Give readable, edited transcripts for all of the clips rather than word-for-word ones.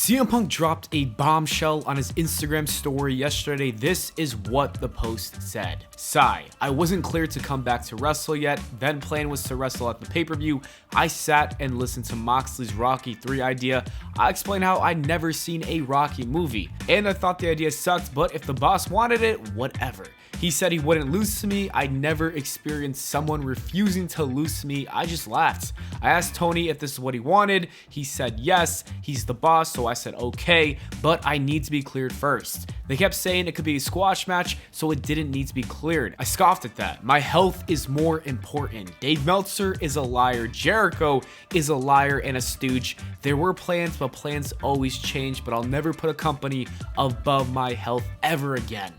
CM Punk dropped a bombshell on his Instagram story yesterday. This is what the post said. Sigh, I wasn't cleared to come back to wrestle yet, then plan was to wrestle at the pay-per-view. I sat and listened to Moxley's Rocky 3 idea. I explained how I'd never seen a Rocky movie, and I thought the idea sucked, but if the boss wanted it, whatever. He said he wouldn't lose to me. I never experienced someone refusing to lose to me. I just laughed. I asked Tony if this is what he wanted. He said yes, he's the boss, so I said okay, but I need to be cleared first. They kept saying it could be a squash match, so it didn't need to be cleared. I scoffed at that. My health is more important. Dave Meltzer is a liar. Jericho is a liar and a stooge. There were plans, but plans always change, but I'll never put a company above my health ever again.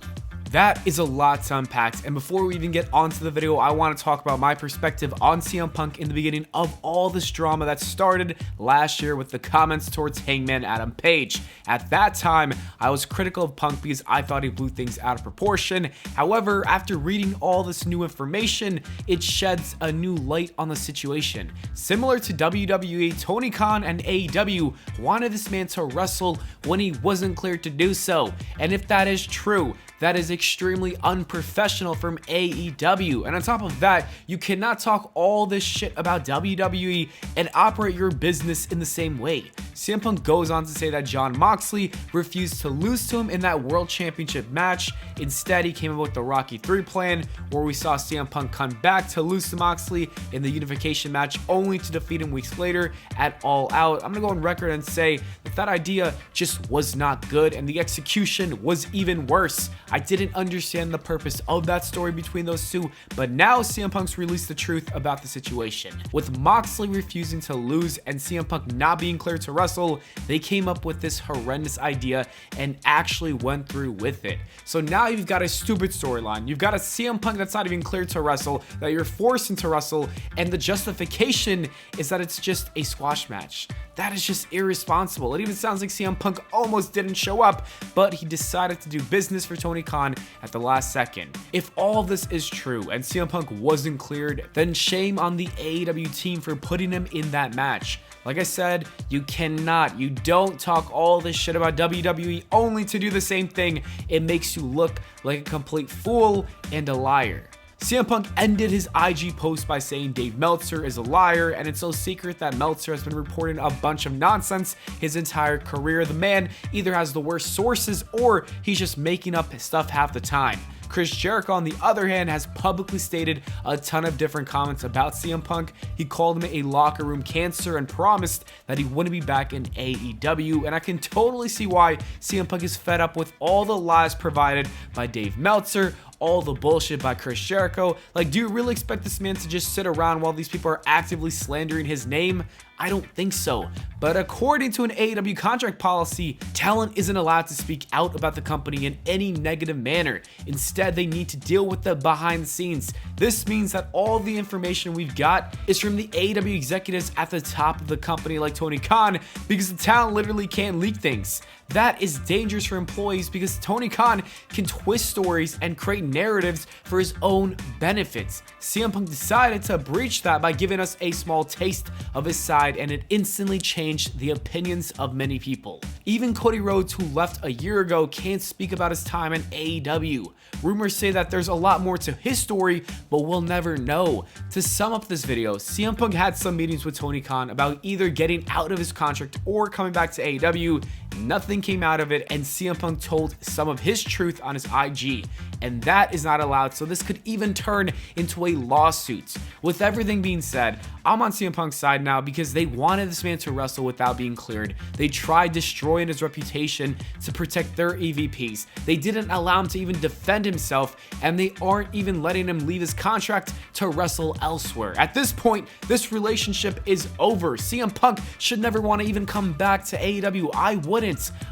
That is a lot to unpack, and before we even get onto the video, I want to talk about my perspective on CM Punk in the beginning of all this drama that started last year with the comments towards Hangman Adam Page. At that time, I was critical of Punk because I thought he blew things out of proportion. However, after reading all this new information, it sheds a new light on the situation. Similar to WWE, Tony Khan and AEW wanted this man to wrestle when he wasn't cleared to do so, and if that is true, that is extremely unprofessional from AEW. And on top of that, you cannot talk all this shit about WWE and operate your business in the same way. CM Punk goes on to say that Jon Moxley refused to lose to him in that World Championship match. Instead, he came up with the Rocky 3 plan, where we saw CM Punk come back to lose to Moxley in the unification match, only to defeat him weeks later at All Out. I'm gonna go on record and say that that idea just was not good, and the execution was even worse. I didn't understand the purpose of that story between those two, but now CM Punk's released the truth about the situation. With Moxley refusing to lose and CM Punk not being cleared to wrestle, they came up with this horrendous idea and actually went through with it. So now you've got a stupid storyline. You've got a CM Punk that's not even cleared to wrestle, that you're forced into wrestle, and the justification is that it's just a squash match. That is just irresponsible. It even sounds like CM Punk almost didn't show up, but he decided to do business for Tony Khan at the last second. If all this is true and CM Punk wasn't cleared, then shame on the AEW team for putting him in that match. Like I said, you don't talk all this shit about WWE only to do the same thing. It makes you look like a complete fool and a liar. CM Punk ended his IG post by saying Dave Meltzer is a liar, and it's no secret that Meltzer has been reporting a bunch of nonsense his entire career. The man either has the worst sources or he's just making up his stuff half the time. Chris Jericho, on the other hand, has publicly stated a ton of different comments about CM Punk. He called him a locker room cancer and promised that he wouldn't be back in AEW, and I can totally see why CM Punk is fed up with all the lies provided by Dave Meltzer, all the bullshit by Chris Jericho. Like, do you really expect this man to just sit around while these people are actively slandering his name? I don't think so. But according to an AEW contract policy, talent isn't allowed to speak out about the company in any negative manner. Instead, they need to deal with the behind the scenes. This means that all the information we've got is from the AEW executives at the top of the company like Tony Khan, because the talent literally can't leak things. That is dangerous for employees because Tony Khan can twist stories and create narratives for his own benefits. CM Punk decided to breach that by giving us a small taste of his side, and it instantly changed the opinions of many people. Even Cody Rhodes, who left a year ago, can't speak about his time in AEW. Rumors say that there's a lot more to his story, but we'll never know. To sum up this video, CM Punk had some meetings with Tony Khan about either getting out of his contract or coming back to AEW. Nothing came out of it, and CM Punk told some of his truth on his IG, and that is not allowed, so this could even turn into a lawsuit. With everything being said, I'm on CM Punk's side now because they wanted this man to wrestle without being cleared. They tried destroying his reputation to protect their EVPs. They didn't allow him to even defend himself, and they aren't even letting him leave his contract to wrestle elsewhere. At this point, this relationship is over. CM Punk should never want to even come back to AEW. I wouldn't.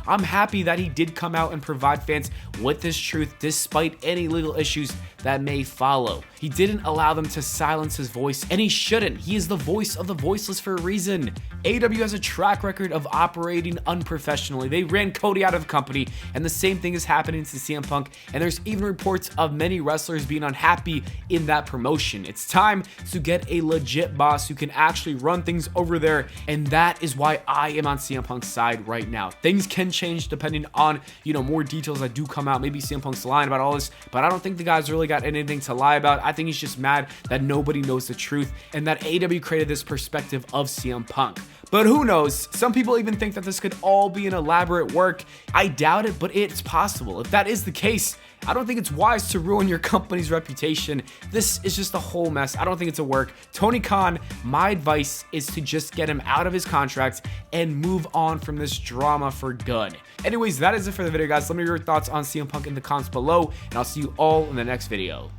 I'm happy that he did come out and provide fans with this truth despite any legal issues that may follow. He didn't allow them to silence his voice, and he shouldn't. He is the voice of the voiceless for a reason. AEW has a track record of operating unprofessionally. They ran Cody out of the company, and the same thing is happening to CM Punk, and there's even reports of many wrestlers being unhappy in that promotion. It's time to get a legit boss who can actually run things over there, and that is why I am on CM Punk's side right now. things can change depending on, more details that do come out. Maybe CM Punk's lying about all this, but I don't think the guy's really got anything to lie about. I think he's just mad that nobody knows the truth and that AEW created this perspective of CM Punk. But who knows? Some people even think that this could all be an elaborate work. I doubt it, but it's possible. If that is the case, I don't think it's wise to ruin your company's reputation. This is just a whole mess. I don't think it's a work. Tony Khan, my advice is to just get him out of his contract and move on from this drama for good. Anyways, that is it for the video, guys. Let me know your thoughts on CM Punk in the comments below, and I'll see you all in the next video.